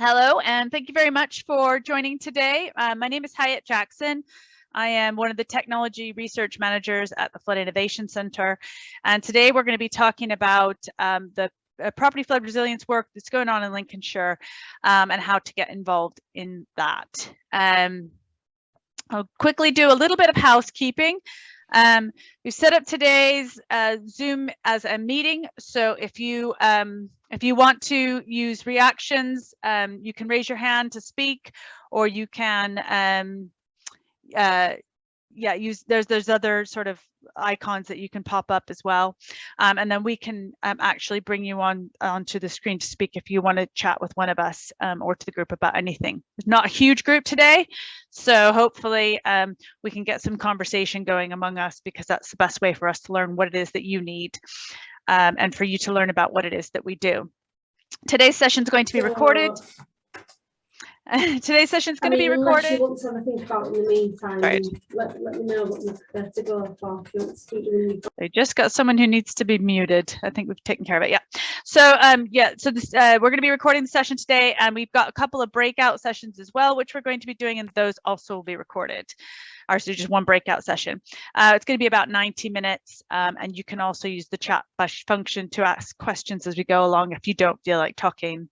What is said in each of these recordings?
Hello, and thank you very much for joining today. My name is Hiatt Jackson. I am one of the technology research managers at the Flood Innovation Center. And today we're going to be talking about the property flood resilience work that's going on in Lincolnshire and how to get involved in that. I'll quickly do a little bit of housekeeping. We've set up today's Zoom as a meeting, so if you want to use reactions, you can raise your hand to speak, or you can use there's other sort of icons that you can pop up as well, and then we can actually bring you onto the screen to speak if you want to chat with one of us or to the group about anything. It's not a huge group today, so hopefully we can get some conversation going among us, because that's the best way for us to learn what it is that you need and for you to learn about what it is that we do. Today's session is going to be recorded. Today's session is going to be recorded. Unless you want to have a think about it in the meantime, right. let me know what you prefer to go for. If you want to keep doing They just got someone who needs to be muted. I think we've taken care of it. Yeah. So so this we're going to be recording the session today, and we've got a couple of breakout sessions as well, which we're going to be doing, and those also will be recorded. So just one breakout session. It's going to be about 90 minutes, and you can also use the chat function to ask questions as we go along if you don't feel like talking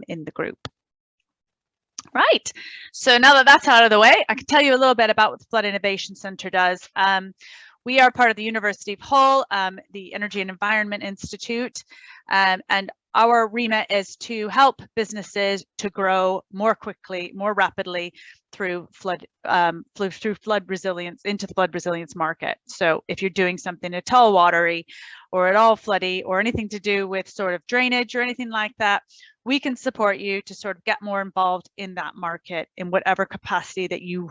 in the group. Right, so now that that's out of the way, I can tell you a little bit about what the Flood Innovation Center does. We are part of the University of Hull, the Energy and Environment Institute, and our remit is to help businesses to grow more quickly, more rapidly through flood resilience, into the flood resilience market. So if you're doing something at all watery or at all floody or anything to do with sort of drainage or anything like that, we can support you to sort of get more involved in that market in whatever capacity that you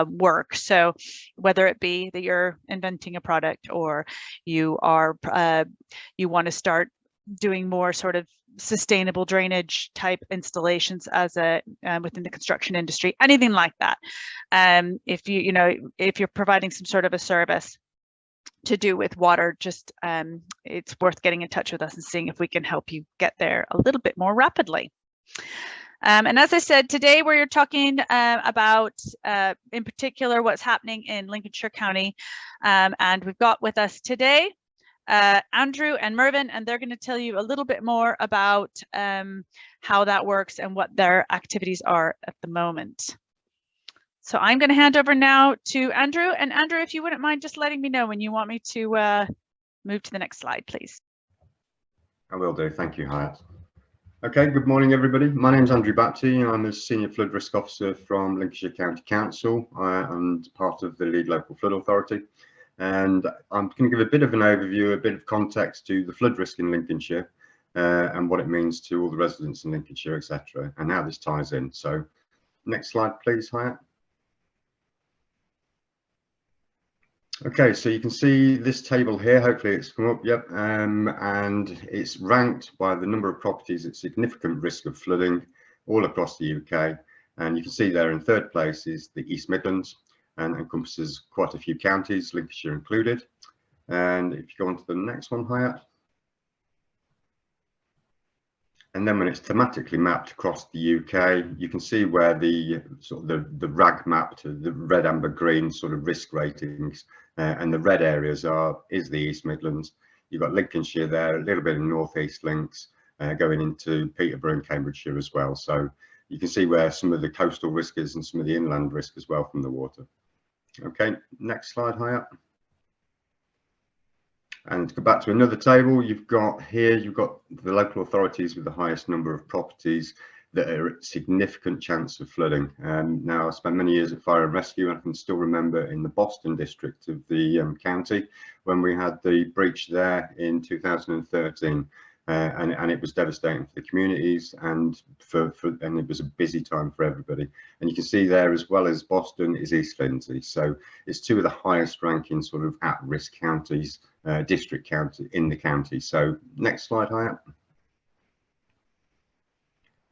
work. So whether it be that you're inventing a product, or you are you want to start doing more sort of sustainable drainage type installations as a within the construction industry, anything like that. If if you're providing some sort of a service to do with water, just it's worth getting in touch with us and seeing if we can help you get there a little bit more rapidly. And as I said, today we're talking about in particular what's happening in Lincolnshire County, and we've got with us today Andrew and Mervyn, and they're going to tell you a little bit more about how that works and what their activities are at the moment. So I'm going to hand over now to Andrew. And Andrew, if you wouldn't mind just letting me know when you want me to move to the next slide, please. I will do. Thank you, Hiatt. Okay, good morning, everybody. My name is Andrew Baptie. I'm a Senior Flood Risk Officer from Lincolnshire County Council and part of the Lead Local Flood Authority. And I'm going to give a bit of an overview, a bit of context to the flood risk in Lincolnshire and what it means to all the residents in Lincolnshire, etc., and how this ties in. So next slide, please, Hiatt. Okay, so you can see this table here, hopefully it's come up, yep, and it's ranked by the number of properties at significant risk of flooding all across the UK. And you can see there in third place is the East Midlands, and encompasses quite a few counties, Lincolnshire included. And if you go on to the next one, Hiatt. And then when it's thematically mapped across the UK, you can see where the sort of the RAG map to the red, amber, green sort of risk ratings, and the red areas is the East Midlands. You've got Lincolnshire there, a little bit of North East links going into Pettifor and Cambridgeshire as well. So you can see where some of the coastal risk is and some of the inland risk as well from the water. Okay, next slide, Hiatt. And to go back to another table, you've got the local authorities with the highest number of properties that are at significant chance of flooding. Now, I spent many years at fire and rescue, and I can still remember in the Boston district of the county when we had the breach there in 2013. And it was devastating for the communities, and and it was a busy time for everybody. And you can see there, as well as Boston, is East Lindsey. So it's two of the highest ranking sort of at-risk counties, district county in the county. So next slide, Hiatt.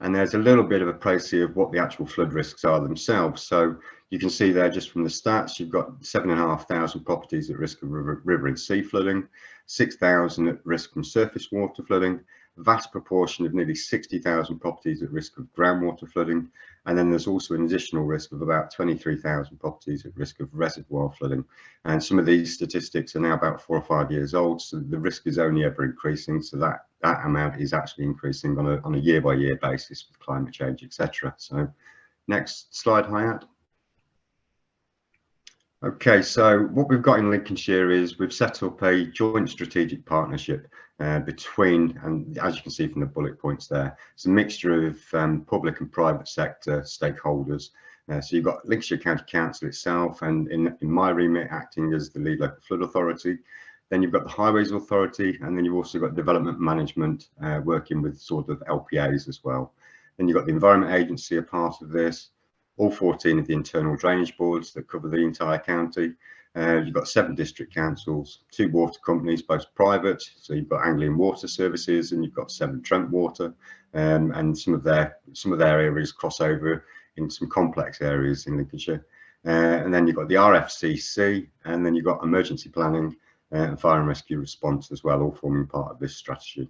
And there's a little bit of a précis of what the actual flood risks are themselves. So you can see there, just from the stats, you've got 7,500 properties at risk of river and sea flooding, 6,000 at risk from surface water flooding, vast proportion of nearly 60,000 properties at risk of groundwater flooding, and then there's also an additional risk of about 23,000 properties at risk of reservoir flooding. And some of these statistics are now about 4 or 5 years old, so the risk is only ever increasing. So that amount is actually increasing on a year-by-year basis with climate change, etc. So next slide, Hiatt. Okay, so what we've got in Lincolnshire is we've set up a joint strategic partnership between, and as you can see from the bullet points there, it's a mixture of public and private sector stakeholders. So you've got Lincolnshire County Council itself, and in my remit acting as the lead local flood authority. Then you've got the Highways Authority, and then you've also got Development Management working with sort of LPAs as well. Then you've got the Environment Agency a part of this. All 14 of the internal drainage boards that cover the entire county. You've got 7 district councils, 2 water companies, both private. So you've got Anglian Water Services, and you've got Severn Trent Water, and some of their areas cross over in some complex areas in Lincolnshire. And then you've got the RFCC, and then you've got emergency planning and fire and rescue response as well, all forming part of this strategy.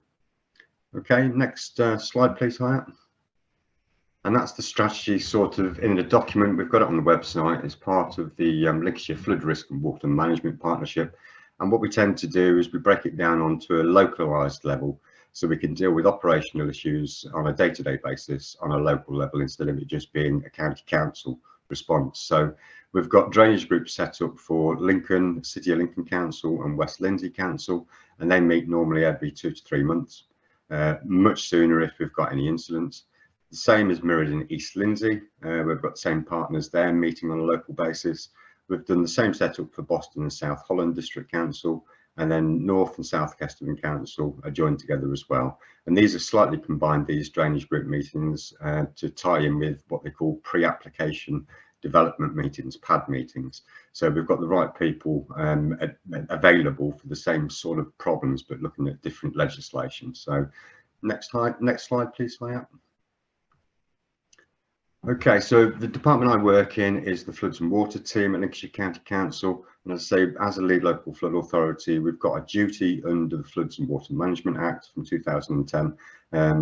Okay, next slide, please, Hiatt. And that's the strategy sort of in a document. We've got it on the website as part of the Lincolnshire Flood Risk and Water Management Partnership. And what we tend to do is we break it down onto a localised level, so we can deal with operational issues on a day-to-day basis on a local level instead of it just being a county council response. So we've got drainage groups set up for Lincoln, City of Lincoln Council and West Lindsey Council, and they meet normally every 2 to 3 months, much sooner if we've got any incidents. The same is mirrored in East Lindsey. We've got the same partners there meeting on a local basis. We've done the same setup for Boston and South Holland District Council, and then North and South Kesteven Council are joined together as well. And these are slightly combined, these drainage group meetings, to tie in with what they call pre-application development meetings, PAD meetings. So we've got the right people available for the same sort of problems, but looking at different legislation. So next slide, please, Hiatt. Okay, so the department I work in is the Floods and Water team at Lincolnshire County Council. And as I say, as a lead local flood authority, we've got a duty under the Floods and Water Management Act from 2010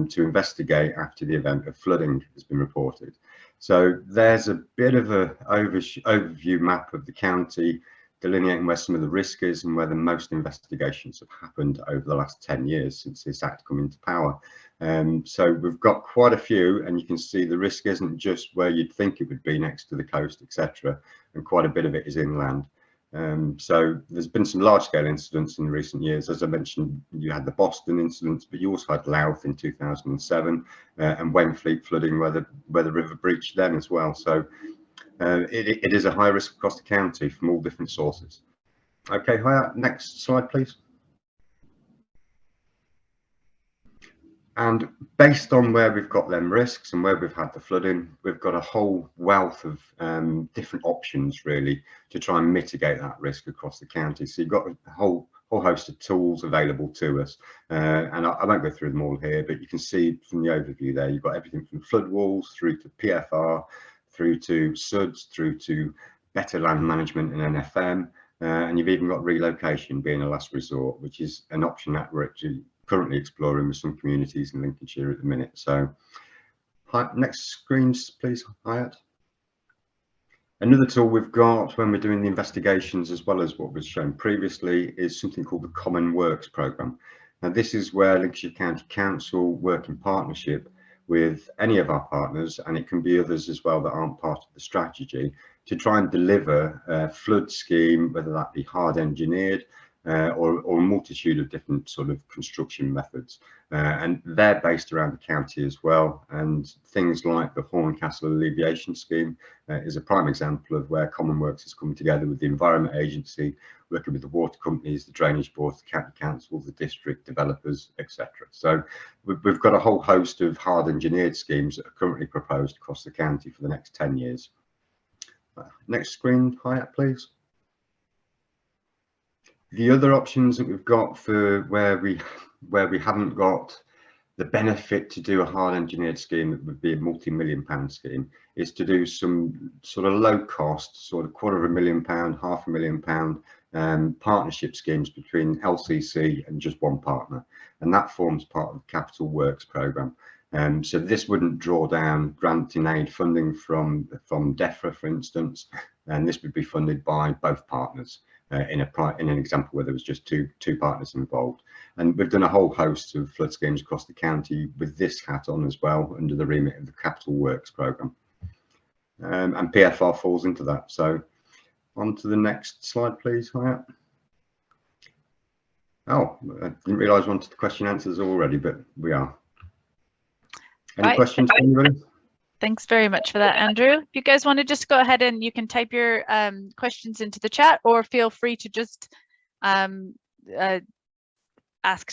to investigate after the event of flooding has been reported. So there's a bit of an overview map of the county, delineating where some of the risk is and where the most investigations have happened over the last 10 years since this act come into power. So we've got quite a few, and you can see the risk isn't just where you'd think it would be next to the coast, etc., and quite a bit of it is inland. So there's been some large-scale incidents in recent years. As I mentioned, you had the Boston incidents, but you also had Louth in 2007 and Wainfleet flooding where the river breached then as well. So it is a high risk across the county from all different sources. Okay, Hiatt, next slide, please. And based on where we've got them risks and where we've had the flooding, we've got a whole wealth of different options really to try and mitigate that risk across the county. So you've got a whole host of tools available to us, and I won't go through them all here, but you can see from the overview there, you've got everything from flood walls through to PFR, through to SUDS, through to better land management and NFM, and you've even got relocation being a last resort, which is an option that we're actually currently exploring with some communities in Lincolnshire at the minute. So next screens, please, Hiatt. Another tool we've got when we're doing the investigations, as well as what was shown previously, is something called the Common Works Programme. Now this is where Lincolnshire County Council work in partnership with any of our partners, and it can be others as well that aren't part of the strategy, to try and deliver a flood scheme, whether that be hard engineered or a multitude of different sort of construction methods, and they're based around the county as well. And things like the Horncastle Alleviation Scheme is a prime example of where Common Works has come together with the Environment Agency, working with the water companies, the drainage boards, the county council, the district developers, etc. So we've got a whole host of hard engineered schemes that are currently proposed across the county for the next 10 years. Next screen, Hiatt, please. The other options that we've got for where we haven't got the benefit to do a hard engineered scheme that would be a multi-million-pound scheme is to do some sort of low cost, sort of £250,000, £500,000 partnership schemes between LCC and just one partner, and that forms part of the Capital Works programme. So this wouldn't draw down grant in aid funding from DEFRA, for instance, and this would be funded by both partners in an example where there was just two partners involved. And we've done a whole host of flood schemes across the county with this hat on as well, under the remit of the Capital Works programme. And PFR falls into that. So on to the next slide, please, Hiatt. Oh, I didn't realise we wanted the question answers already, but we are. Any questions from anybody? Thanks very much for that, Andrew. If you guys want to just go ahead and you can type your questions into the chat, or feel free to just ask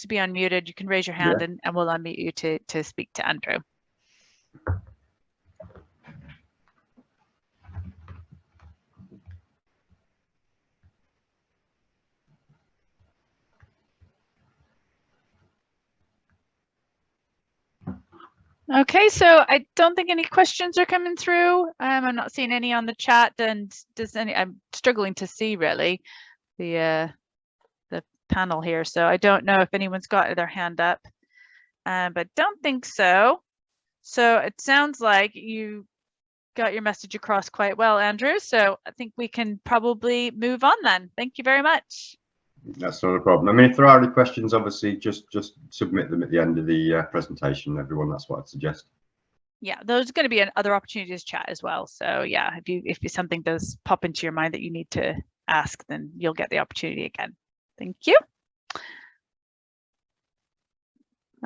to be unmuted. You can raise your hand, and we'll unmute you to speak to Andrew. Okay, so I don't think any questions are coming through. I'm not seeing any on the chat, and I'm struggling to see really the panel here, so I don't know if anyone's got their hand up, but don't think so. So it sounds like you got your message across quite well, Andrew. So I think we can probably move on then. Thank you very much. That's not a problem. I mean, if there are any questions, obviously just submit them at the end of the presentation, everyone. That's what I'd suggest. Yeah, there's going to be other opportunities to chat as well. So yeah, if something does pop into your mind that you need to ask, then you'll get the opportunity again. Thank you.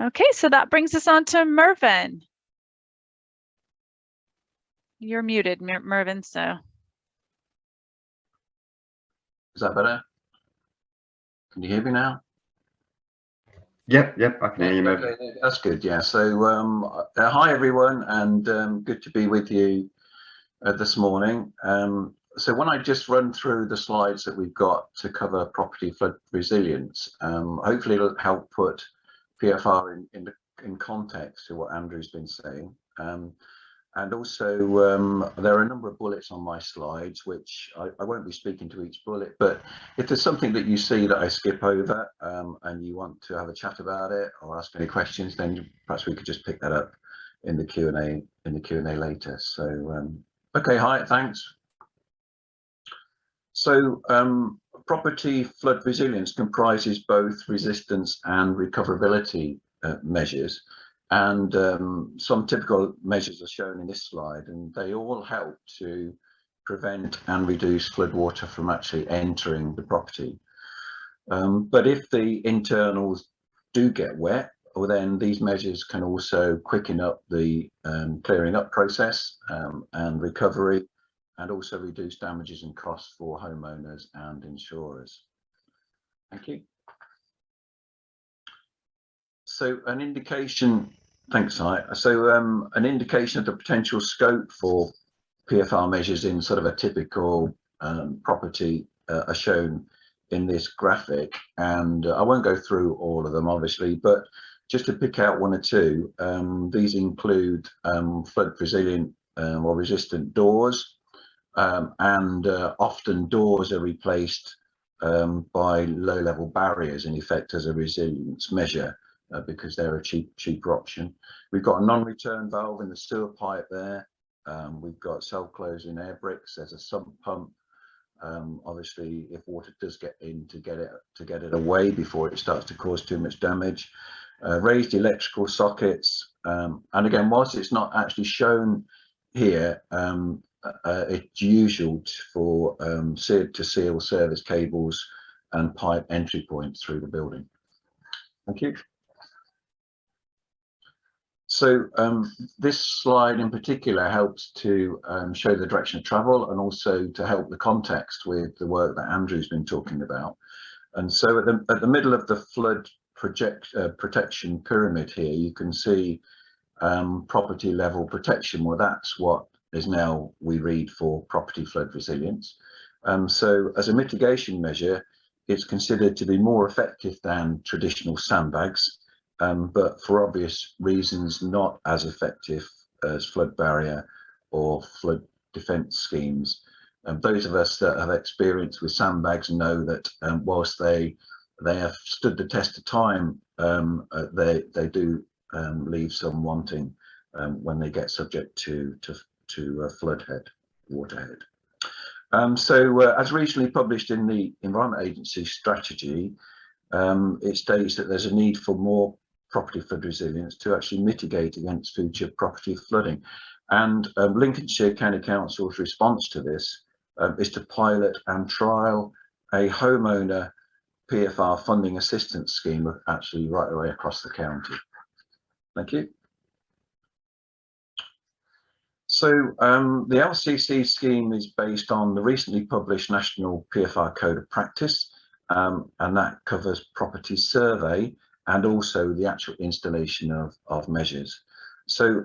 Okay, so that brings us on to Mervyn. You're muted, Mervyn, so. Is that better? Can you hear me now? Yep, I can hear you, Mervyn. Okay, that's good, yeah. So hi everyone, and good to be with you this morning. So when I just run through the slides that we've got to cover property flood resilience, hopefully it'll help put PFR in context to what Andrew's been saying. And also there are a number of bullets on my slides, which I won't be speaking to each bullet, but if there's something that you see that I skip over and you want to have a chat about it or ask any questions, then perhaps we could just pick that up in the Q&A later. So okay, hi, thanks. So property flood resilience comprises both resistance and recoverability measures. And some typical measures are shown in this slide, and they all help to prevent and reduce floodwater from actually entering the property. But if the internals do get wet, well, then these measures can also quicken up the clearing up process and recovery, and also reduce damages and costs for homeowners and insurers. Thank you. So an indication, thanks, Hiatt. So an indication of the potential scope for PFR measures in sort of a typical property are shown in this graphic, and I won't go through all of them obviously, but just to pick out one or two, these include flood resilient or resistant doors, and often doors are replaced by low-level barriers in effect as a resilience measure. Because they're a cheaper option. We've got a non-return valve in the sewer pipe there. We've got self-closing air bricks. There's a sump pump. Obviously, if water does get in, to get it away before it starts to cause too much damage. Raised electrical sockets. And again, whilst it's not actually shown here, it's usual for seal service cables and pipe entry points through the building. Thank you. So this slide in particular helps to show the direction of travel, and also to help the context with the work that Andrew's been talking about. And so at the middle of the flood protection pyramid here, you can see property level protection. Well, that's what is now we read for property flood resilience. So as a mitigation measure, it's considered to be more effective than traditional sandbags, but for obvious reasons not as effective as flood barrier or flood defence schemes. Those of us that have experience with sandbags know that whilst they have stood the test of time, they do leave some wanting when they get subject to floodhead, waterhead. So as recently published in the Environment Agency strategy, it states that there's a need for more property flood resilience to actually mitigate against future property flooding. And Lincolnshire County Council's response to this is to pilot and trial a homeowner PFR funding assistance scheme actually right away across the county. Thank you. So the LCC scheme is based on the recently published National PFR Code of Practice, and that covers property survey and also the actual installation of measures. So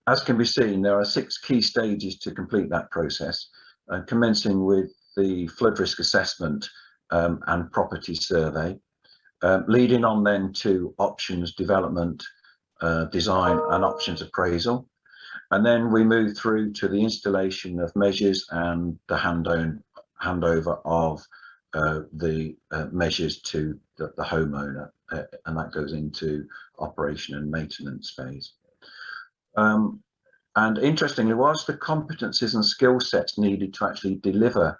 as can be seen, there are 6 key stages to complete that process, commencing with the flood risk assessment and property survey, leading on then to options development, design and options appraisal. And then we move through to the installation of measures and the handover of the measures to the homeowner, and that goes into operation and maintenance phase. And interestingly, whilst the competencies and skill sets needed to actually deliver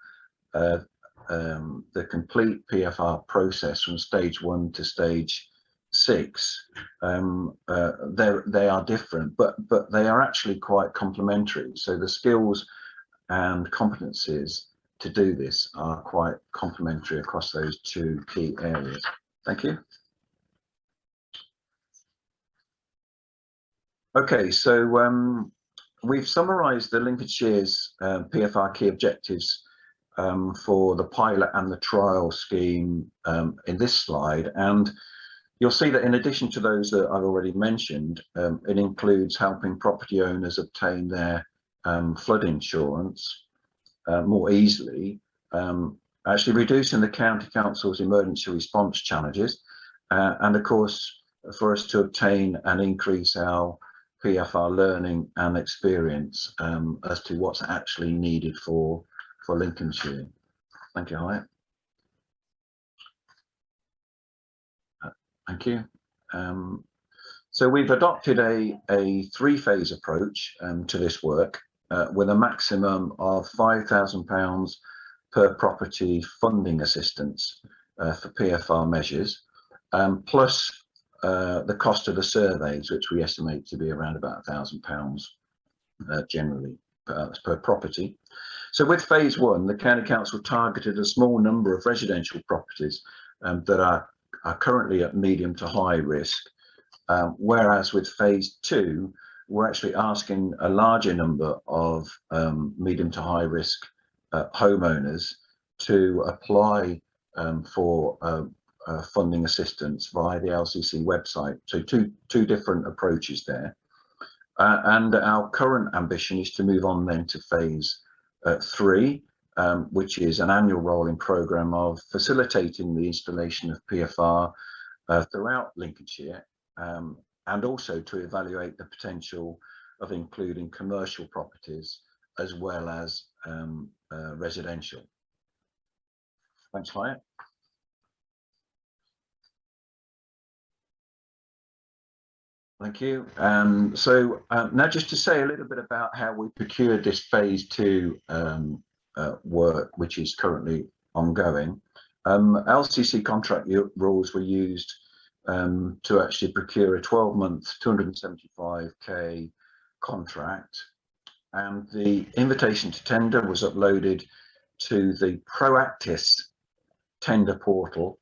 the complete PFR process from stage 1 to stage 6, they are different, but they are actually quite complementary. So the skills and competencies to do this are quite complementary across those 2 key areas. Thank you. Okay, so we've summarised the Lincolnshire's PFR key objectives for the pilot and the trial scheme in this slide, and you'll see that in addition to those that I've already mentioned, it includes helping property owners obtain their flood insurance more easily, actually reducing the County Council's emergency response challenges, and of course for us to obtain and increase our PFR learning and experience as to what's actually needed for Lincolnshire. Thank you, Hiatt. Thank you. So we've adopted a 3-phase approach to this work with a maximum of £5,000 per property funding assistance for PFR measures, plus the cost of the surveys, which we estimate to be around about £1,000 generally per property. So with phase 1, the County Council targeted a small number of residential properties that are currently at medium to high risk, whereas with phase 2, we're actually asking a larger number of medium to high risk homeowners to apply for funding assistance via the LCC website. So two different approaches there. And our current ambition is to move on then to phase 3, which is an annual rolling programme of facilitating the installation of PFR throughout Lincolnshire, and also to evaluate the potential of including commercial properties as well as residential. Thanks, Hiatt. Thank you. So now just to say a little bit about how we procured this phase 2 work, which is currently ongoing. LCC contract rules were used to actually procure a 12-month 275k contract, and the invitation to tender was uploaded to the Proactis tender portal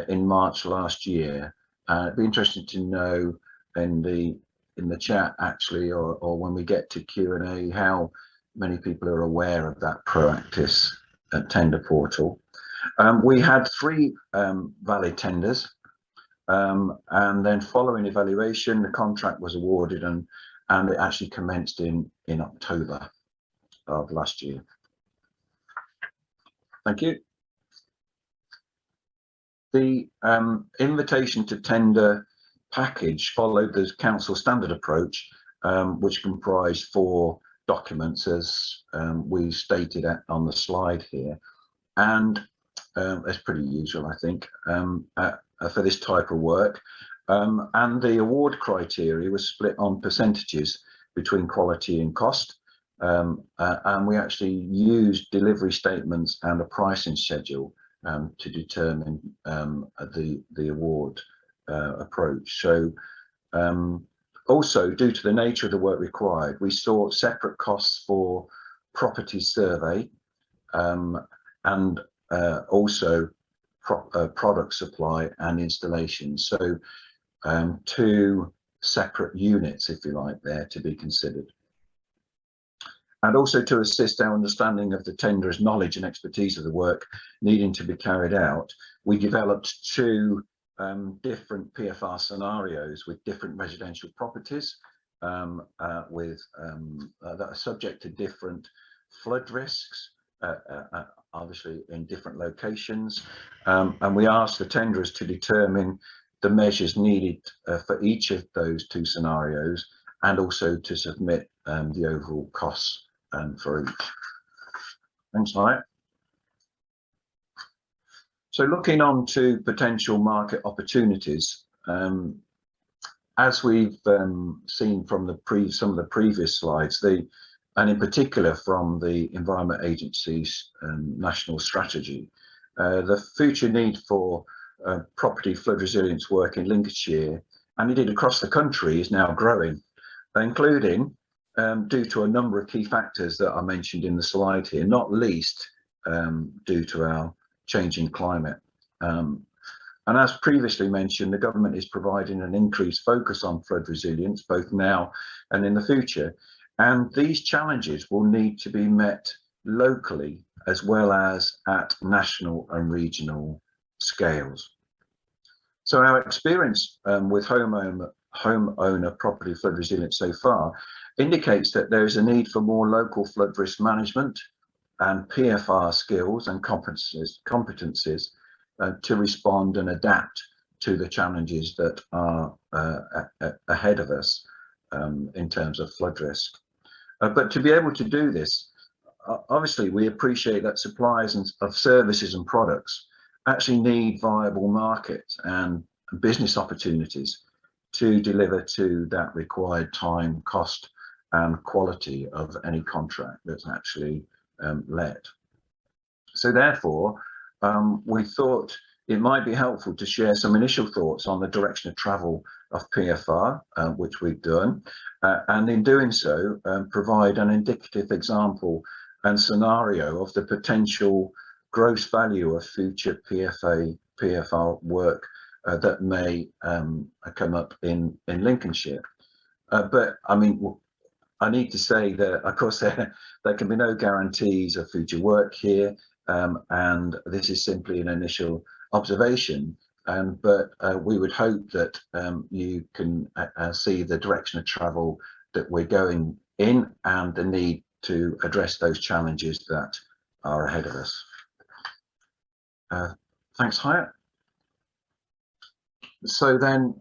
in March last year. It'd be interesting to know in the chat actually, or when we get to Q&A, how many people are aware of that Proactis tender portal. We had 3 valid tenders, and then following evaluation, the contract was awarded and it actually commenced in October of last year. Thank you. The invitation to tender package followed the council standard approach, which comprised 4 documents, as we stated on the slide here, and that's pretty usual, I think, for this type of work. And the award criteria was split on percentages between quality and cost, and we actually used delivery statements and a pricing schedule to determine the award approach. So also, due to the nature of the work required, we saw separate costs for property survey and also product supply and installation. So 2 separate units, if you like, there to be considered. And also to assist our understanding of the tenderer's knowledge and expertise of the work needing to be carried out, we developed 2 different PFR scenarios with different residential properties that are subject to different flood risks, obviously in different locations. And we asked the tenderers to determine the measures needed for each of those 2 scenarios, and also to submit the overall costs for each. Thanks, Hiatt. So looking on to potential market opportunities, as we've seen from some of the previous slides, and in particular from the Environment Agency's national strategy, the future need for property flood resilience work in Lincolnshire, and indeed across the country, is now growing, including due to a number of key factors that are mentioned in the slide here, not least due to our changing climate. And as previously mentioned, the government is providing an increased focus on flood resilience, both now and in the future. And these challenges will need to be met locally as well as at national and regional scales. So our experience with homeowner property flood resilience so far indicates that there is a need for more local flood risk management and PFR skills and competencies to respond and adapt to the challenges that are ahead of us in terms of flood risk. But to be able to do this, obviously we appreciate that suppliers of services and products actually need viable markets and business opportunities to deliver to that required time, cost and quality of any contract that's actually let. So therefore, we thought it might be helpful to share some initial thoughts on the direction of travel of PFR, which we've done, and in doing so, provide an indicative example and scenario of the potential gross value of future PFR work that may come up in Lincolnshire. But I mean, I need to say that, of course, there can be no guarantees of future work here, and this is simply an initial observation. But we would hope that you can see the direction of travel that we're going in and the need to address those challenges that are ahead of us. Thanks, Hiatt. So then,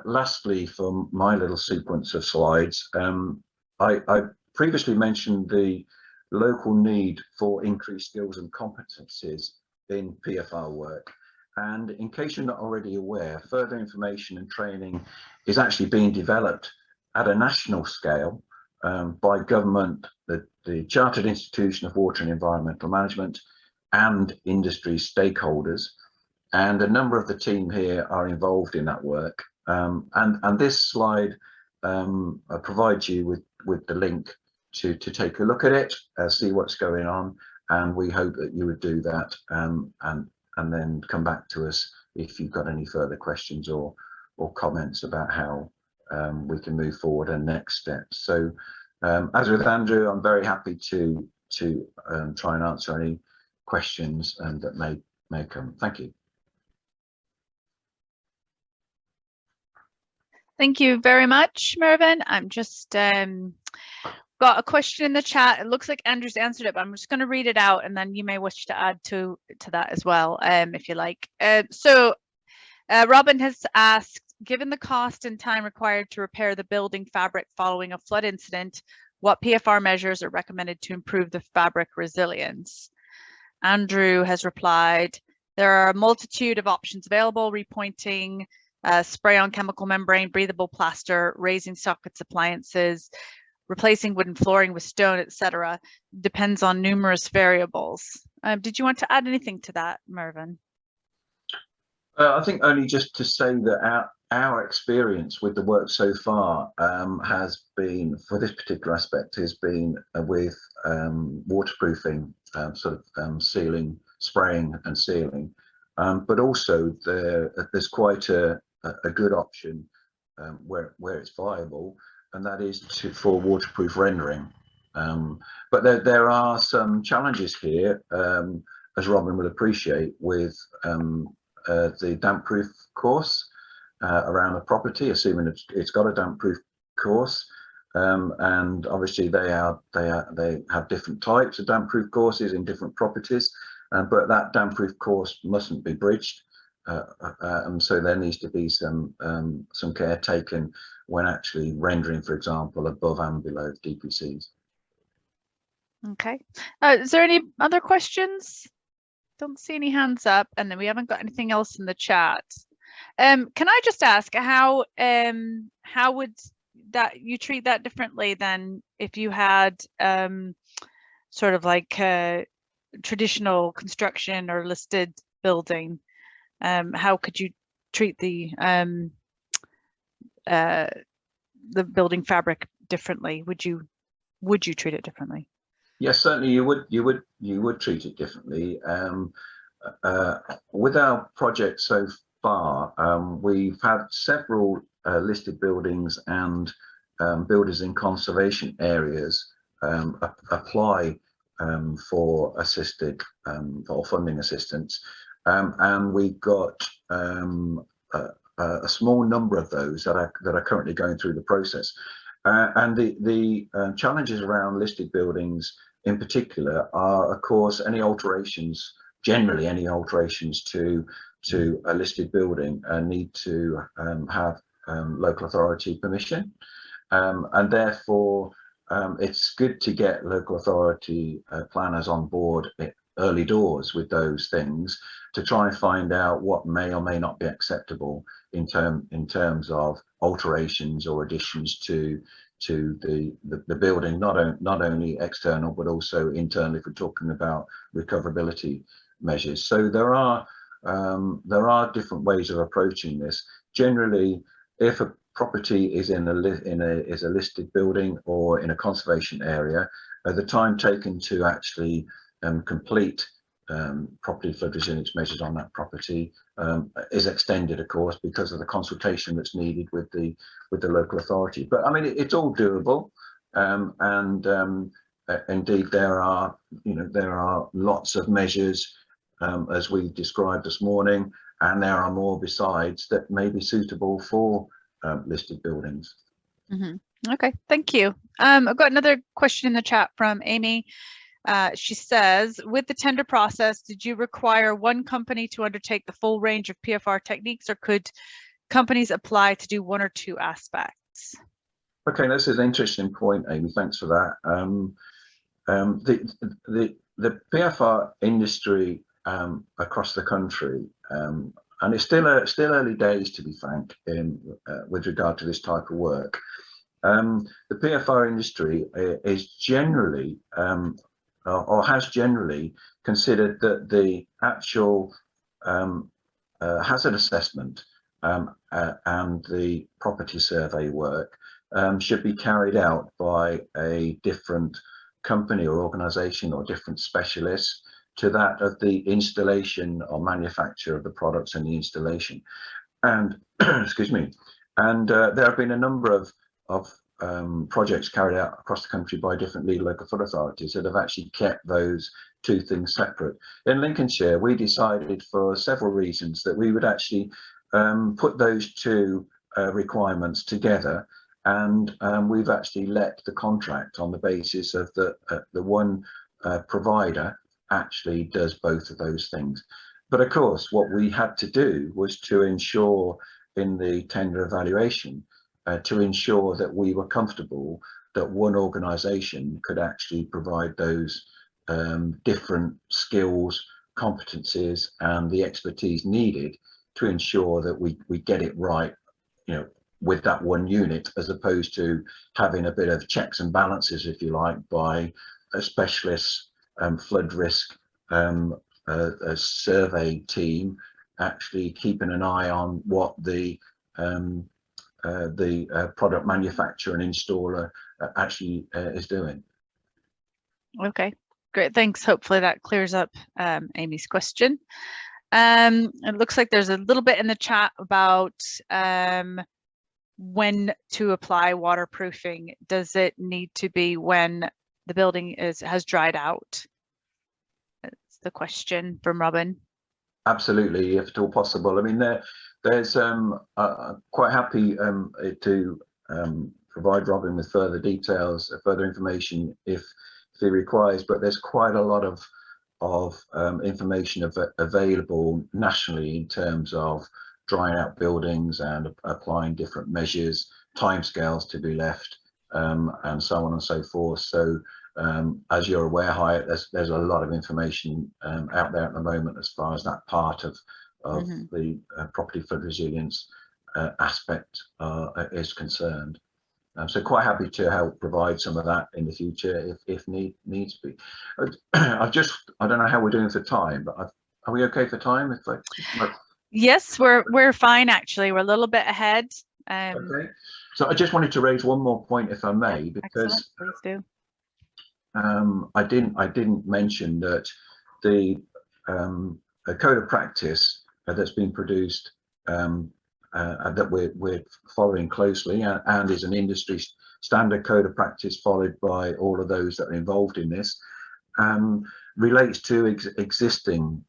lastly, for my little sequence of slides, I previously mentioned the local need for increased skills and competencies in PFR work. And in case you're not already aware, further information and training is actually being developed at a national scale by government, the Chartered Institution of Water and Environmental Management, and industry stakeholders. And a number of the team here are involved in that work. And this slide provides you with the link to take a look at it, see what's going on, and we hope that you would do that and then come back to us if you've got any further questions or comments about how we can move forward and next steps. So as with Andrew, I'm very happy to try and answer any questions that may come. Thank you. Thank you very much, Mervyn. I'm just got a question in the chat. It looks like Andrew's answered it, but I'm just going to read it out, and then you may wish to add to that as well, if you like. So Robin has asked, given the cost and time required to repair the building fabric following a flood incident, What PFR measures are recommended to improve the fabric resilience? Andrew has replied, there are a multitude of options available: repointing, spray on chemical membrane, breathable plaster, raising sockets appliances, replacing wooden flooring with stone, etc. Depends on numerous variables. Did you want to add anything to that, Mervyn? I think only just to say that our experience with the work so far has been, for this particular aspect, has been with waterproofing, sealing, spraying and sealing, but also there's quite a good option where it's viable, and that is for waterproof rendering. But there are some challenges here, as Robin will appreciate, with the damp proof course around the property, assuming it's got a damp proof course, and obviously they have different types of damp proof courses in different properties, but that damp proof course mustn't be bridged, and so there needs to be some care taken when actually rendering, for example, above and below DPCs. Okay. Is there any other questions? Don't see any hands up, and then we haven't got anything else in the chat. Can I just ask how would that you treat that differently than if you had sort of like traditional construction or listed building? How could you treat the building fabric differently? Would you treat it differently? Yes, certainly you would treat it differently. With our project so far, we've had several listed buildings and builders in conservation areas apply for assisted or funding assistance, and we've got a small number of those that are currently going through the process. And the challenges around listed buildings in particular are, of course, generally any alterations to a listed building need to have local authority permission, and therefore it's good to get local authority planners on board early doors with those things to try and find out what may or may not be acceptable in terms of alterations or additions to the building, not only external but also internal, if we're talking about recoverability measures. So there are different ways of approaching this. Generally, if a property is is a listed building or in a conservation area, the time taken to actually complete property flood resilience measures on that property is extended, of course, because of the consultation that's needed with the local authority. But I mean, it's all doable, and indeed there are lots of measures as we described this morning, and there are more besides that may be suitable for listed buildings. Mm-hmm. Okay, thank you. I've got another question in the chat from Amy. She says, with the tender process, did you require one company to undertake the full range of PFR techniques, or could companies apply to do one or two aspects? Okay, this is an interesting point, Amy. Thanks for that. The PFR industry across the country, and it's still early days, to be frank, with regard to this type of work. The PFR industry is generally or has generally considered that the actual hazard assessment and the property survey work should be carried out by a different company or organisation or different specialists to that of the installation or manufacture of the products and the installation. And excuse me, and there have been a number of projects carried out across the country by different legal local authorities that have actually kept those two things separate. In Lincolnshire, we decided for several reasons that we would actually put those two requirements together, and we've actually let the contract on the basis of the one provider actually does both of those things. But of course, what we had to do was to ensure in the tender evaluation to ensure that we were comfortable that one organisation could actually provide those different skills, competencies, and the expertise needed to ensure that we get it right, you know, with that one unit, as opposed to having a bit of checks and balances, if you like, by a specialist flood risk a survey team actually keeping an eye on what the product manufacturer and installer actually is doing. Okay, great, thanks. Hopefully that clears up Amy's question. It looks like there's a little bit in the chat about when to apply waterproofing. Does it need to be when the building has dried out? That's the question from Robin. Absolutely, if at all possible. I mean, there's quite happy to provide Robin with further details, further information if he requires, but there's quite a lot of information available nationally in terms of drying out buildings and applying different measures, timescales to be left, and so on and so forth. So as you're aware, Hiatt, there's a lot of information out there at the moment as far as that part of the property flood resilience aspect is concerned. So quite happy to help provide some of that in the future if needs be. I don't know how we're doing for time, but are we okay for time? Yes, we're fine actually. We're a little bit ahead. Okay. So I just wanted to raise one more point, if I may, because please do. I didn't mention that the code of practice that's been produced that we're following closely and is an industry standard code of practice followed by all of those that are involved in this, relates to existing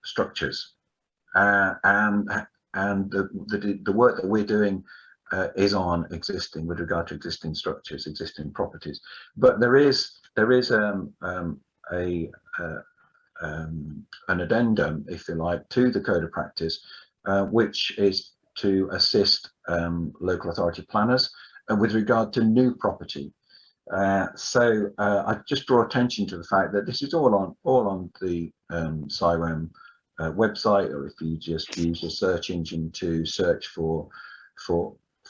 structures, and the work that we're doing is on existing, with regard to existing structures, existing properties. But there is an addendum, if you like, to the code of practice, which is to assist local authority planners with regard to new property. So I just draw attention to the fact that this is all on the CIREM website, or if you just use a search engine to search for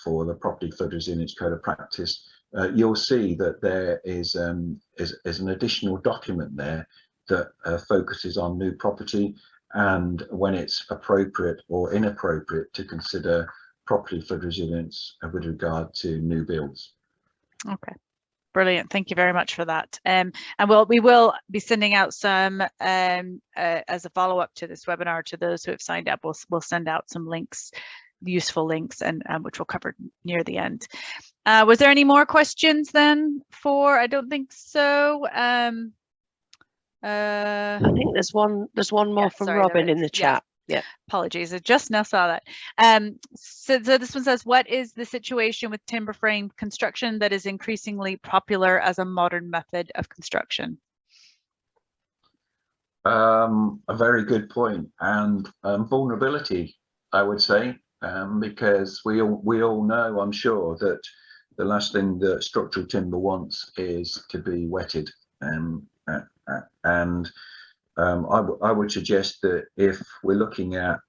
the property flood resilience code of practice, you'll see that there is an additional document there that focuses on new property and when it's appropriate or inappropriate to consider property flood resilience with regard to new builds. Okay. Brilliant. Thank you very much for that. And we will be sending out some as a follow-up to this webinar to those who have signed up. We'll send out some links, useful links, and which we'll cover near the end. Was there any more questions then? I don't think so. I think there's one more from Robin in the chat. Yeah. Apologies, I just now saw that. So this one says, what is the situation with timber frame construction that is increasingly popular as a modern method of construction? A very good point, and vulnerability, I would say, because we all know, I'm sure, that the last thing that structural timber wants is to be wetted, I would suggest that if we're looking at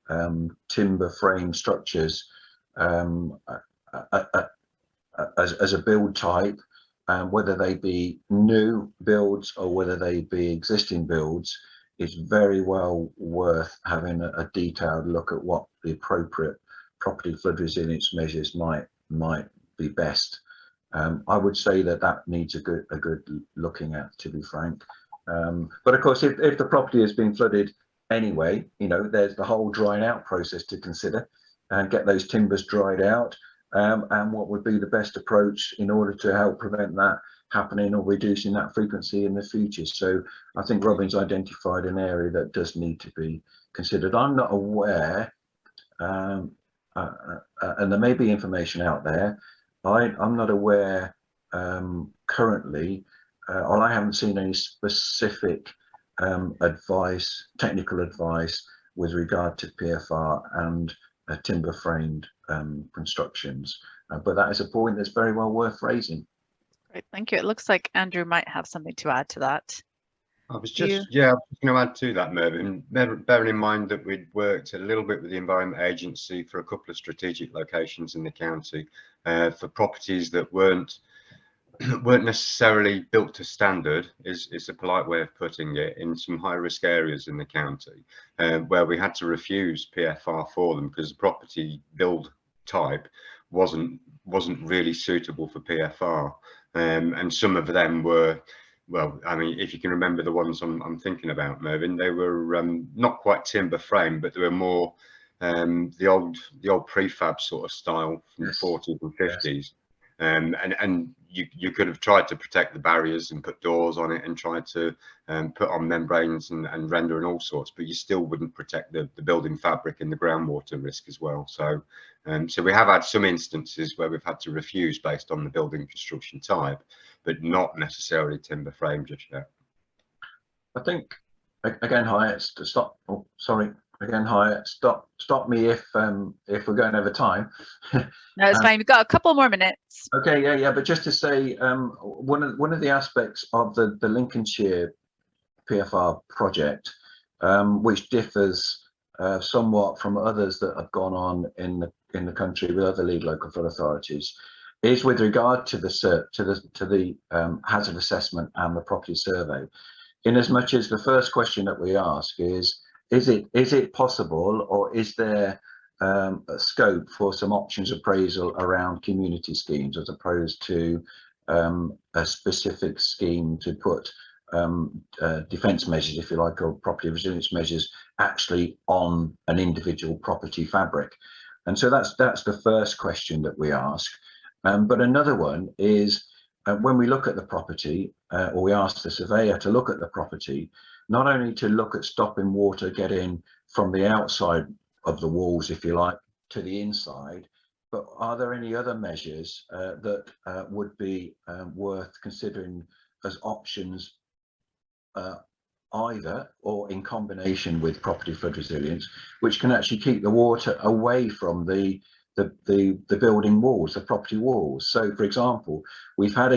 timber frame structures as a build type, whether they be new builds or whether they be existing builds, it's very well worth having a detailed look at what the appropriate property flood resilience measures might be best. I would say that needs a good looking at, to be frank. But of course, if the property has been flooded anyway, you know, there's the whole drying out process to consider and get those timbers dried out, and what would be the best approach in order to help prevent that happening or reducing that frequency in the future. So I think Robin's identified an area that does need to be considered. I'm not aware, and there may be information out there, I'm not aware currently, or I haven't seen any specific technical advice with regard to PFR and timber framed constructions, but that is a point that's very well worth raising. Great, thank you. It looks like Andrew might have something to add to that. I was just going to add to that, Mervyn, bearing in mind that we'd worked a little bit with the Environment Agency for a couple of strategic locations in the county for properties that weren't necessarily built to standard, is a polite way of putting it, in some high risk areas in the county, where we had to refuse PFR for them because the property build type wasn't really suitable for PFR, and some of them were, well, I mean, if you can remember the ones I'm thinking about, Mervyn, they were not quite timber frame, but they were more the old prefab sort of style from the 40s and 50s. And you could have tried to protect the barriers and put doors on it and tried to put on membranes and render and all sorts, but you still wouldn't protect the building fabric and the groundwater risk as well. So so we have had some instances where we've had to refuse based on the building construction type, but not necessarily timber frame just yet. I think, again, Hiatt, stop. Oh, sorry. Again, Hiatt, stop me if we're going over time. No, it's fine. We've got a couple more minutes. Okay, yeah. But just to say, one of the aspects of the Lincolnshire PFR project, which differs somewhat from others that have gone on in the country with other lead local authorities, is with regard to the hazard assessment and the property survey. In as much as the first question that we ask is it possible, or is there a scope for some options appraisal around community schemes as opposed to a specific scheme to put defence measures, if you like, or property resilience measures actually on an individual property fabric? And so that's the first question that we ask. But another one is when we look at the property, or we ask the surveyor to look at the property, not only to look at stopping water getting from the outside of the walls, if you like, to the inside, but are there any other measures that would be worth considering as options, either or in combination with property flood resilience, which can actually keep the water away from the building walls, the property walls? So, for example, we've got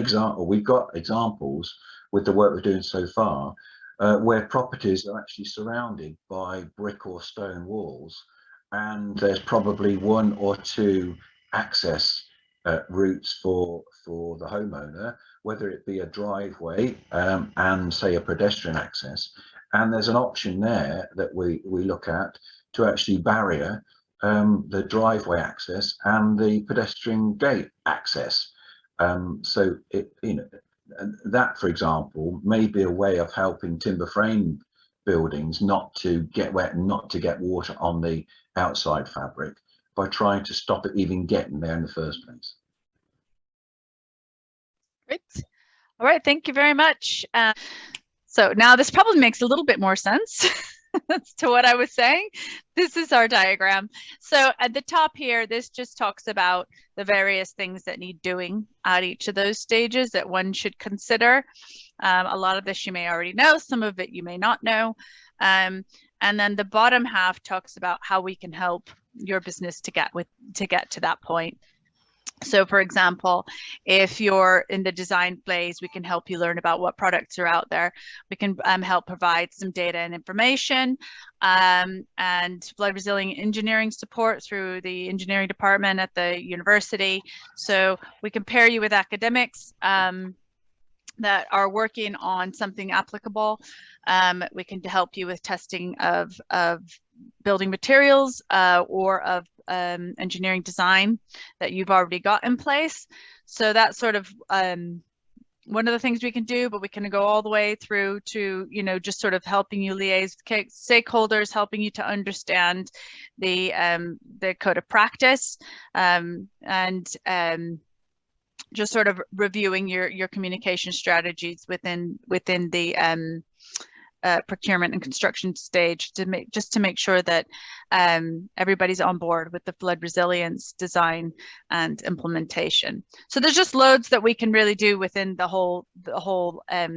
examples with the work we're doing so far, where properties are actually surrounded by brick or stone walls, and there's probably one or two access routes for the homeowner, whether it be a driveway and say a pedestrian access, and there's an option there that we look at to actually barrier the driveway access and the pedestrian gate access. So that, for example, may be a way of helping timber frame buildings not to get wet and not to get water on the outside fabric by trying to stop it even getting there in the first place. Great. All right, thank you very much. So now this probably makes a little bit more sense as to what I was saying. This is our diagram. So at the top here, this just talks about the various things that need doing at each of those stages that one should consider. A lot of this you may already know, some of it you may not know. And then the bottom half talks about how we can help your business to get to that point. So, for example, if you're in the design phase, we can help you learn about what products are out there. We can help provide some data and information, and flood resilient engineering support through the engineering department at the university. So we can pair you with academics that are working on something applicable. We can help you with testing of building materials or of engineering design that you've already got in place. So that's sort of one of the things we can do, but we can go all the way through to, just sort of helping you liaise with stakeholders, helping you to understand the code of practice, and just sort of reviewing your communication strategies within the procurement and construction stage to make sure that everybody's on board with the flood resilience design and implementation. So there's just loads that we can really do within the whole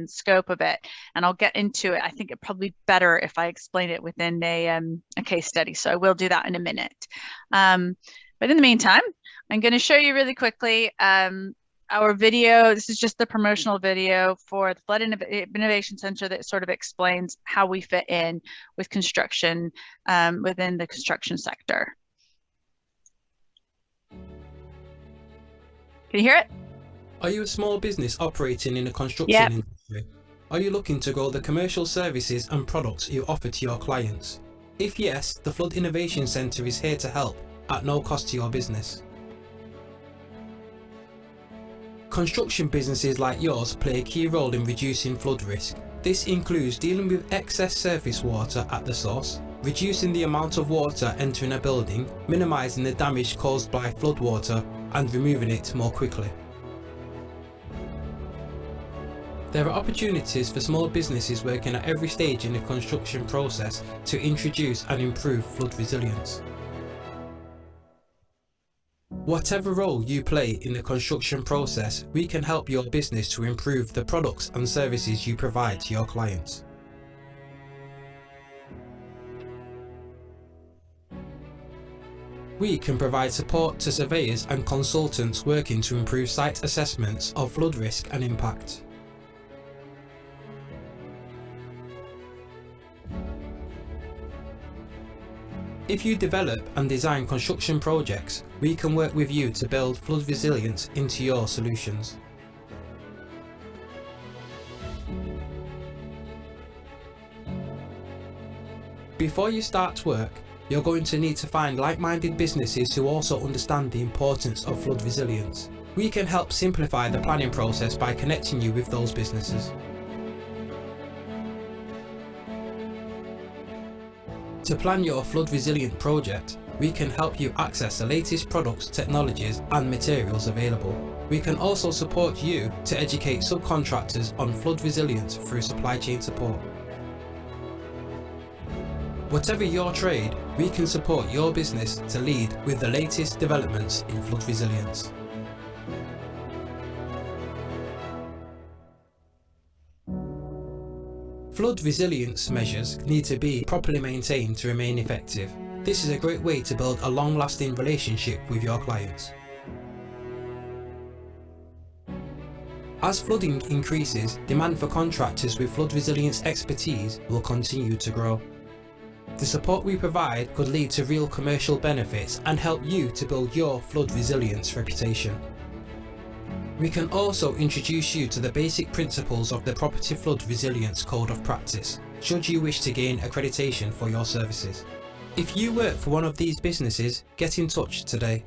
scope of it, and I'll get into it. I think it's probably better if I explain it within a case study, so I will do that in a minute. But in the meantime, I'm going to show you really quickly our video. This is just the promotional video for the Flood Innovation Center that sort of explains how we fit in with construction within the construction sector. Can you hear it? Are you a small business operating in the construction industry? Are you looking to grow the commercial services and products you offer to your clients? If yes, the Flood Innovation Centre is here to help at no cost to your business. Construction businesses like yours play a key role in reducing flood risk. This includes dealing with excess surface water at the source, reducing the amount of water entering a building, minimising the damage caused by floodwater, and removing it more quickly. There are opportunities for small businesses working at every stage in the construction process to introduce and improve flood resilience. Whatever role you play in the construction process, we can help your business to improve the products and services you provide to your clients. We can provide support to surveyors and consultants working to improve site assessments of flood risk and impact. If you develop and design construction projects, we can work with you to build flood resilience into your solutions. Before you start work, you're going to need to find like-minded businesses who also understand the importance of flood resilience. We can help simplify the planning process by connecting you with those businesses. To plan your flood resilient project, we can help you access the latest products, technologies and materials available. We can also support you to educate subcontractors on flood resilience through supply chain support. Whatever your trade, we can support your business to lead with the latest developments in flood resilience. Flood resilience measures need to be properly maintained to remain effective. This is a great way to build a long-lasting relationship with your clients. As flooding increases, demand for contractors with flood resilience expertise will continue to grow. The support we provide could lead to real commercial benefits and help you to build your flood resilience reputation. We can also introduce you to the basic principles of the Property Flood Resilience Code of Practice, should you wish to gain accreditation for your services. If you work for one of these businesses, get in touch today.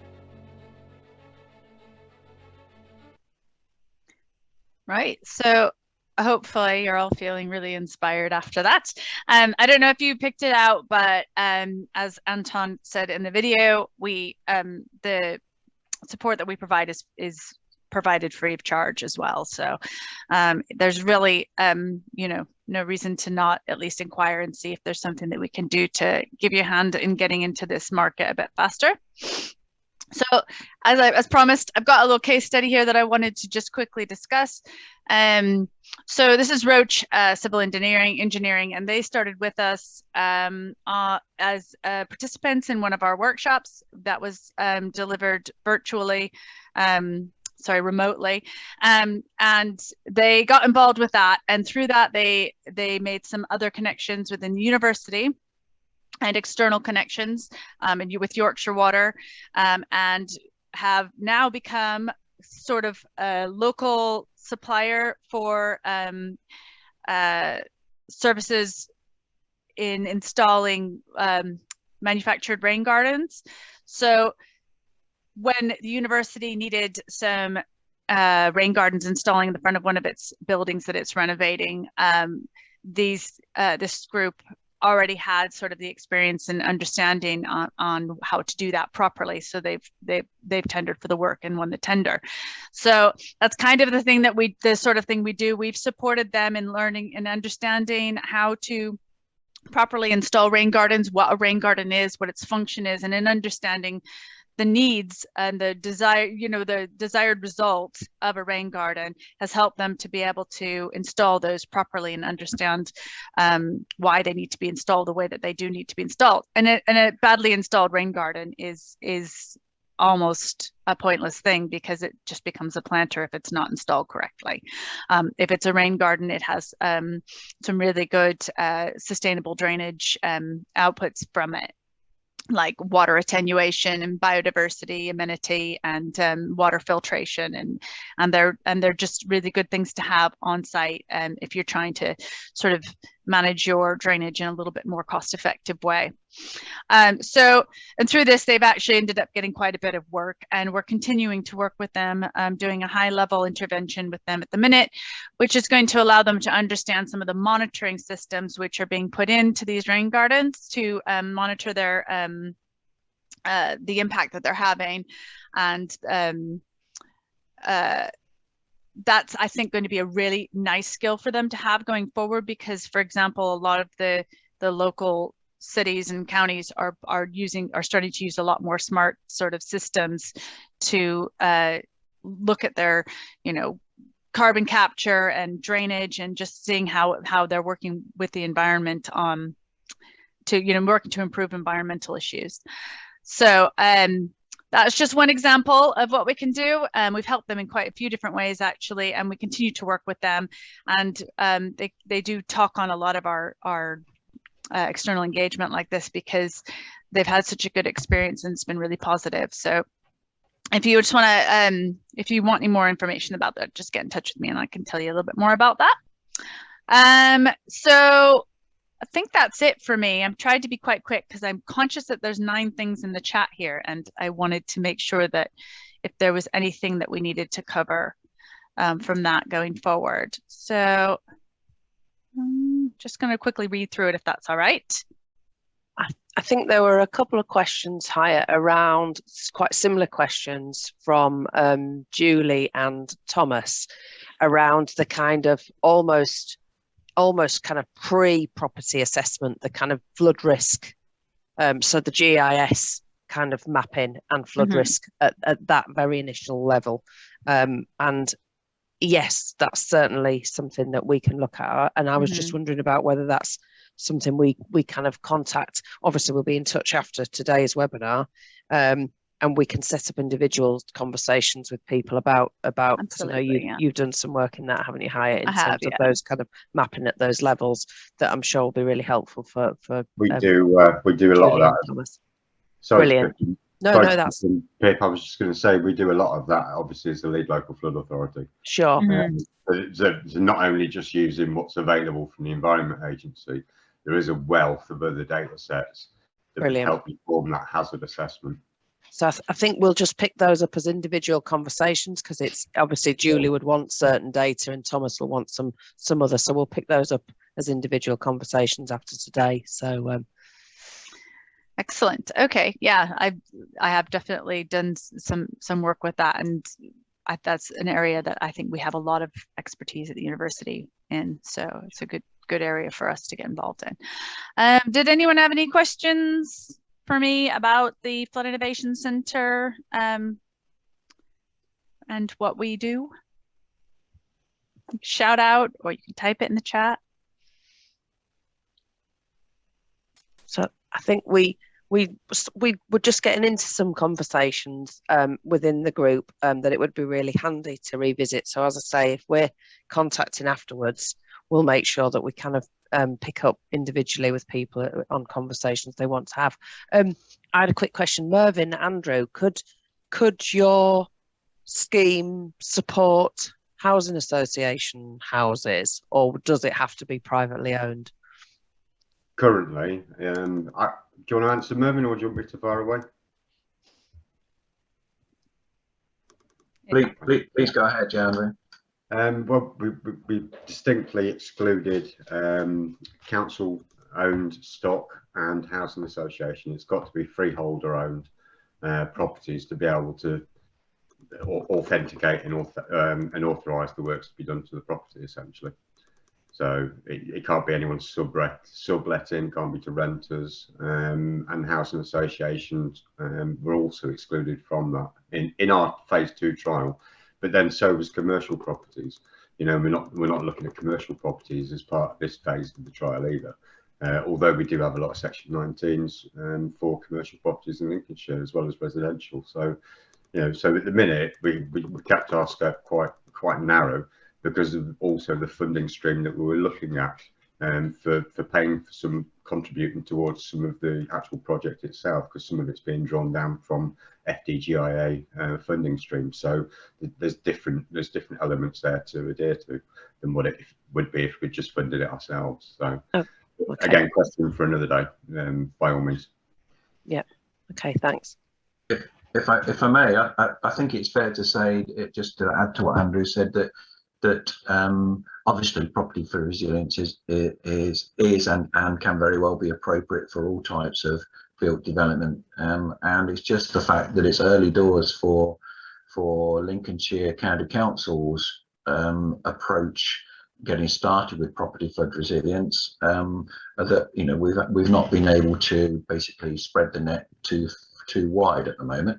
Right, so hopefully you're all feeling really inspired after that. I don't know if you picked it out, but as Anton said in the video, the support that we provide is provided free of charge as well. So there's really, no reason to not at least inquire and see if there's something that we can do to give you a hand in getting into this market a bit faster. So as promised, I've got a little case study here that I wanted to just quickly discuss. So this is Roche Civil Engineering, and they started with us as participants in one of our workshops that was delivered virtually, remotely, and they got involved with that, and through that they made some other connections within the university and external connections with Yorkshire Water, and have now become sort of a local supplier for services in installing manufactured rain gardens. So when the university needed some rain gardens installing in the front of one of its buildings that it's renovating, this group already had sort of the experience and understanding on how to do that properly. So they've tendered for the work and won the tender. So that's kind of the sort of thing we do. We've supported them in learning and understanding how to properly install rain gardens, what a rain garden is, what its function is, and in understanding the needs and the desire, the desired result of a rain garden has helped them to be able to install those properly and understand why they need to be installed the way that they do need to be installed. And a badly installed rain garden is almost a pointless thing because it just becomes a planter if it's not installed correctly. If it's a rain garden, it has some really good sustainable drainage outputs from it, like water attenuation and biodiversity amenity and water filtration, and they're just really good things to have on site if you're trying to sort of manage your drainage in a little bit more cost-effective way. And through this, they've actually ended up getting quite a bit of work, and we're continuing to work with them, doing a high-level intervention with them at the minute, which is going to allow them to understand some of the monitoring systems which are being put into these rain gardens to monitor their the impact that they're having, and that's, I think, going to be a really nice skill for them to have going forward, because, for example, a lot of the local cities and counties are starting to use a lot more smart sort of systems to look at their, carbon capture and drainage, and just seeing how they're working with the environment to working to improve environmental issues. So that's just one example of what we can do. We've helped them in quite a few different ways, actually, and we continue to work with them. And they do talk on a lot of our external engagement like this, because they've had such a good experience and it's been really positive. So if you just want to, if you want any more information about that, just get in touch with me and I can tell you a little bit more about that. So I think that's it for me. I'm trying to be quite quick because I'm conscious that there's 9 things in the chat here, and I wanted to make sure that if there was anything that we needed to cover from that going forward. So I'm just going to quickly read through it if that's all right. I think there were a couple of questions, Hiatt, around quite similar questions from Julie and Thomas around the kind of almost kind of pre-property assessment, the kind of flood risk. So the GIS kind of mapping and flood risk at that very initial level. And yes, that's certainly something that we can look at. And I was just wondering about whether that's something we kind of contact. Obviously, we'll be in touch after today's webinar, and we can set up individual conversations with people about because I know you've done some work in that, haven't you, Hiatt, in terms of those kind of mapping at those levels that I'm sure will be really helpful for we do a lot of that. Sorry, brilliant. No, that's Pip, I was just going to say we do a lot of that, obviously, as the lead local flood authority. Sure. But it's not only just using what's available from the Environment Agency, there is a wealth of other data sets that will help inform that hazard assessment. So I think we'll just pick those up as individual conversations, because it's obviously Julie would want certain data and Thomas will want some other. So we'll pick those up as individual conversations after today. So excellent. Okay. Yeah, I have definitely done some work with that, and that's an area that I think we have a lot of expertise at the university in. So it's a good area for us to get involved in. Did anyone have any questions for me about the Flood Innovation Center and what we do? Shout out, or you can type it in the chat. So I think we were just getting into some conversations within the group that it would be really handy to revisit. So as I say, if we're contacting afterwards, we'll make sure that we kind of pick up individually with people on conversations they want to have. I had a quick question. Mervyn, Andrew, could your scheme support housing association houses, or does it have to be privately owned? Currently, do you want to answer, Mervyn, or do you want me to fire away? Please go ahead, Andrew. Well, we distinctly excluded council-owned stock and housing association. It's got to be freeholder-owned properties to be able to authenticate and authorise the works to be done to the property, essentially. So it can't be anyone subletting, can't be to renters, and housing associations were also excluded from that in our phase 2 trial. But then so was commercial properties. We're not looking at commercial properties as part of this phase of the trial either. Although we do have a lot of Section 19s for commercial properties in Lincolnshire as well as residential. So You know, so at the minute we kept our scope quite narrow because of also the funding stream that we were looking at, for paying for some, contributing towards some of the actual project itself, because some of it's being drawn down from FDGIA funding stream. So there's different elements there to adhere to than what it would be if we just funded it ourselves. So Okay. again, question for another day, by all means. Yeah. Okay. Thanks. If I may, I think it's fair to say, just to add to what Andrew said, that obviously property for resilience is and can very well be appropriate for all types of built development, and it's just the fact that it's early doors for Lincolnshire County Council's approach getting started with property flood resilience, that, you know, we've not been able to basically spread the net too wide at the moment.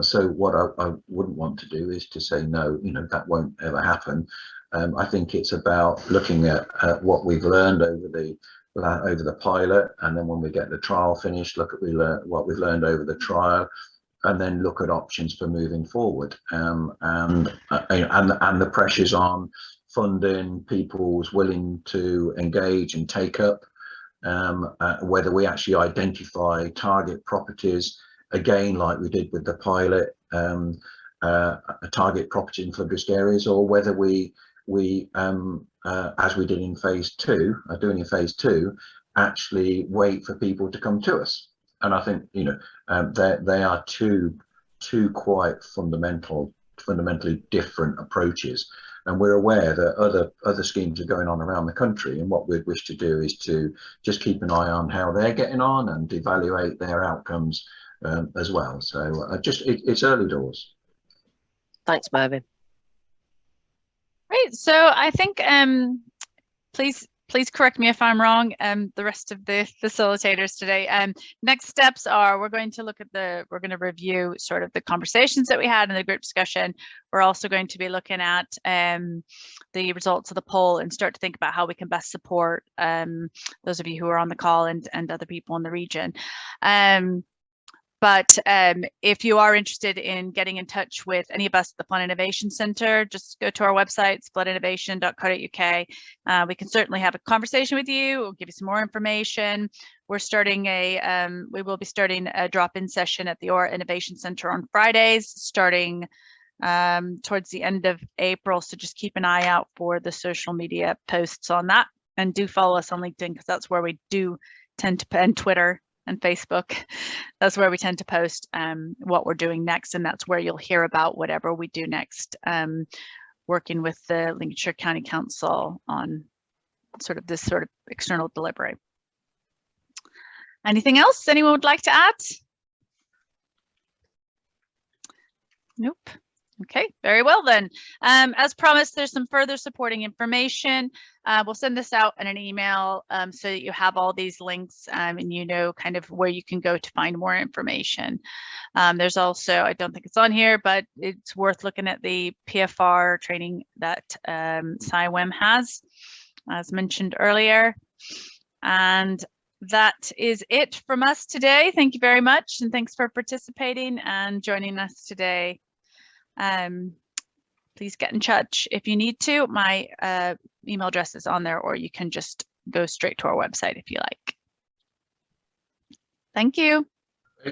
So what I wouldn't want to do is to say, no, you know, that won't ever happen. I think it's about looking at what we've learned over the pilot, and then when we get the trial finished, look at what we've learned over the trial, and then look at options for moving forward. And the pressures on funding, people's willing to engage and take up, whether we actually identify target properties, again, like we did with the pilot, a target property in flood risk areas, or whether we as we did in phase 2, doing in phase 2, actually wait for people to come to us. And I think, you know, they are two quite fundamentally different approaches. And we're aware that other schemes are going on around the country, and what we'd wish to do is to just keep an eye on how they're getting on and evaluate their outcomes as well. So it's early doors. Thanks, Mervyn. Right. So I think please correct me if I'm wrong, the rest of the facilitators today. Next steps are, we're going to review sort of the conversations that we had in the group discussion. We're also going to be looking at the results of the poll and start to think about how we can best support those of you who are on the call and other people in the region. But if you are interested in getting in touch with any of us at the Flood Innovation Centre, just go to our website, floodinnovation.co.uk. We can certainly have a conversation with you. We'll give you some more information. We're starting we will be starting a drop-in session at the Aura Innovation Centre on Fridays, starting towards the end of April. So just keep an eye out for the social media posts on that, and do follow us on LinkedIn, because that's where we do tend to, and Twitter and Facebook, that's where we tend to post what we're doing next, and that's where you'll hear about whatever we do next, working with the Lincolnshire County Council on this sort of external delivery. Anything else anyone would like to add? Nope. Okay, very well then. As promised, there's some further supporting information. We'll send this out in an email so that you have all these links and you know kind of where you can go to find more information. There's also, I don't think it's on here, but it's worth looking at the PFR training that SciWem has, as mentioned earlier. And that is it from us today. Thank you very much, and thanks for participating and joining us today. Please get in touch if you need to. My email address is on there, or you can just go straight to our website if you like. Thank you.